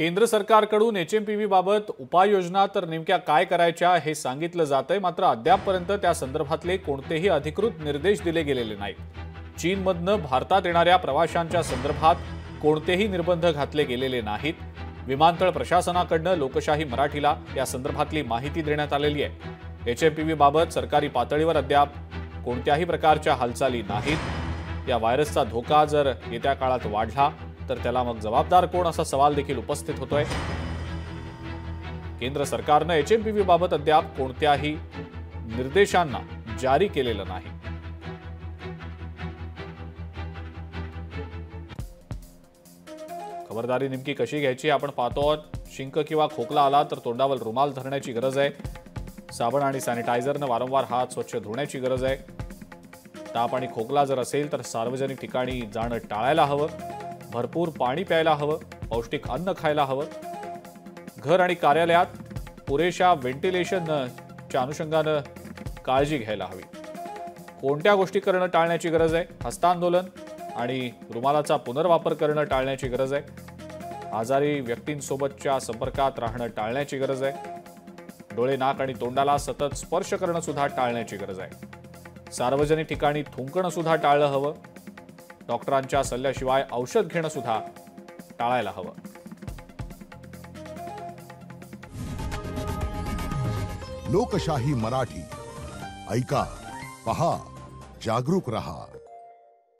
केंद्र सरकारकडून एचएमपीव्ही बाबत उपाययोजना तर नेमक्या काय करायच्या हे सांगितलं जातंय, मात्र अद्यापपर्यंत त्या संदर्भातले कोणतेही अधिकृत निर्देश दिले गेलेले नाहीत। चीनमधनं भारतात येणाऱ्या प्रवाशांच्या संदर्भात कोणतेही निर्बंध घातले गेलेले नाहीत। विमानतळ प्रशासनाकडून लोकशाही मराठीला या संदर्भातली माहिती देण्यात आलेली आहे। एचएमपीव्ही बाबत सरकारी पातळीवर अद्याप कोणत्याही प्रकारच्या हालचाली नाहीत। या व्हायरसचा धोका जर येत्या काळात वाढला तर त्याला मग जबाबदार कोण असा सवाल देखील उपस्थित होतोय। केंद्र सरकारने एचएमपीव्ही बाबत अद्याप कोणत्याही निर्देशांना जारी केलेलं नाही। खबरदारी नेमकी कशी घ्यायची आपण पाहतो आहोत। शिंक किंवा खोकला आला तर तोंडावर रुमाल धरण्याची गरज आहे। साबण आणि सॅनिटायझरने वारंवार हात स्वच्छ धुण्याची गरज आहे। ताप आणि खोकला जर असेल तर सार्वजनिक ठिकाणी जाणं टाळायला हवं। भरपूर पाणी प्यायला हवं। पौष्टिक अन्न खायला हवं। घर आणि कार्यालयात पुरेशा व्हेंटिलेशनच्या अनुषंगाने काळजी घ्यायला हवी। कोणत्या गोष्टी करणं टाळण्याची गरज आहे? हस्तांदोलन आणि रुमालाचा पुनर्वापर करणं टाळण्याची गरज आहे। आजारी व्यक्तींसोबतच्या संपर्कात राहणं टाळण्याची गरज आहे। डोळे, नाक आणि तोंडाला सतत स्पर्श करणं सुद्धा टाळण्याची गरज आहे। सार्वजनिक ठिकाणी थुंकणं सुद्धा टाळलं हवं। डॉक्टरांच्या सल्ल्याशिवाय औषध घेणं सुद्धा टाळायला हवं। लोकशाही मराठी ऐका, पहा, जागरूक रहा।